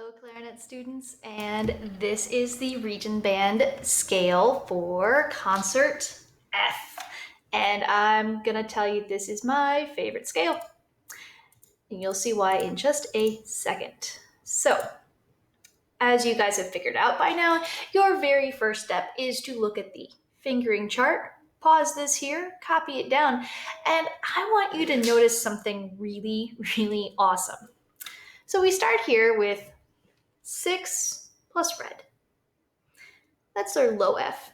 Hello, clarinet students, and this is the Region Band scale for concert F. And I'm gonna tell you this is my favorite scale. And you'll see why in just a second. So, as you guys have figured out by now, your very first step is to look at the fingering chart. Pause this here, copy it down, and I want you to notice something really, really awesome. So we start here with 6 plus red. That's our low F.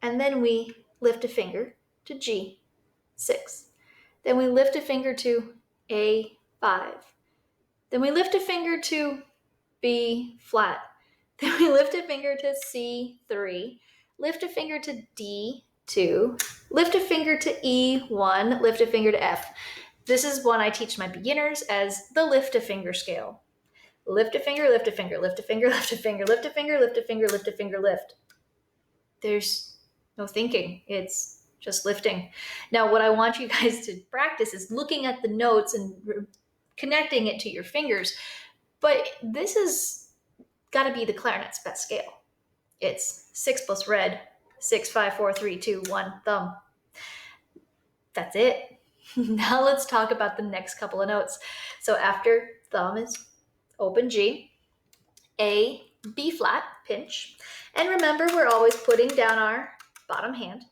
And then we lift a finger to G, 6. Then we lift a finger to A5. Then we lift a finger to B flat. Then we lift a finger to C3. Lift a finger to D2. Lift a finger to E1. Lift a finger to F. This is one I teach my beginners as the lift a finger scale. Lift a finger, lift a finger, lift a finger, lift a finger, lift a finger, lift a finger, lift a finger, lift. There's no thinking. It's just lifting. Now, what I want you guys to practice is looking at the notes and connecting it to your fingers. But this has got to be the clarinet's best scale. It's 6 plus red, 6, 5, 4, 3, 2, 1, thumb. That's it. Now let's talk about the next couple of notes. So after thumb is open G, A, B flat, pinch. And remember, we're always putting down our bottom hand.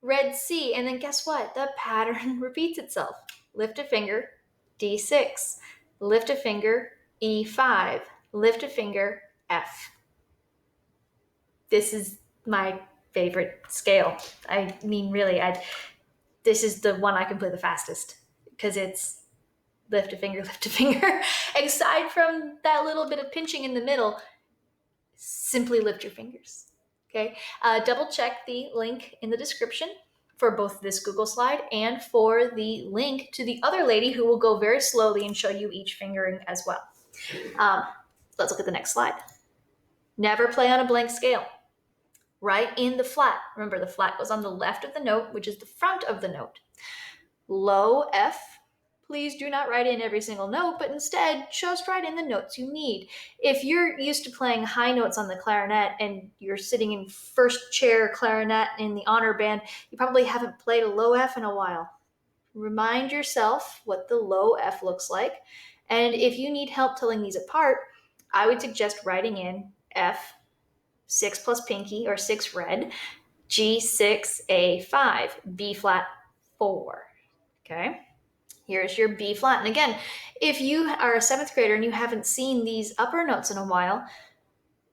Red C, and then guess what? The pattern repeats itself. Lift a finger, D6. Lift a finger, E5. Lift a finger, F. This is my favorite scale. I mean, really, this is the one I can play the fastest because it's lift a finger, lift a finger. Aside from that little bit of pinching in the middle, simply lift your fingers, okay? Double check the link in the description for both this Google slide and for the link to the other lady who will go very slowly and show you each fingering as well. Let's look at the next slide. Never play on a blank scale. Write in the flat. Remember, the flat goes on the left of the note, which is the front of the note. Low F. Please do not write in every single note, but instead just write in the notes you need. If you're used to playing high notes on the clarinet and you're sitting in first chair clarinet in the honor band, you probably haven't played a low F in a while. Remind yourself what the low F looks like. And if you need help telling these apart, I would suggest writing in F, 6 plus pinky or 6 red, G6, A5, B flat, 4. Okay? Here's your B flat. And again, if you are a 7th grader and you haven't seen these upper notes in a while,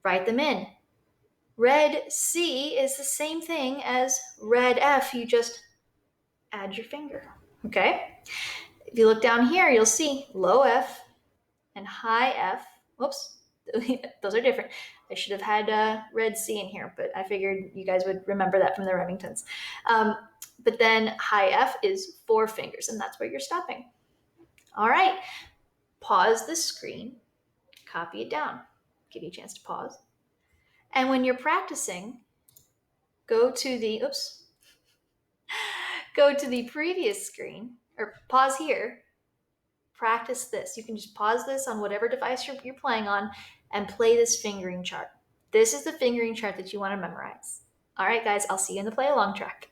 write them in. Red C is the same thing as red F. You just add your finger. Okay? If you look down here, you'll see low F and high F. Whoops, those are different. I should have had red C in here, but I figured you guys would remember that from the Remingtons. But then high F is 4 fingers, and that's where you're stopping. All right, pause the screen, copy it down, give you a chance to pause. And when you're practicing, go to the previous screen, or pause here, practice this. You can just pause this on whatever device you're playing on and play this fingering chart. This is the fingering chart that you want to memorize. All right, guys, I'll see you in the play along track.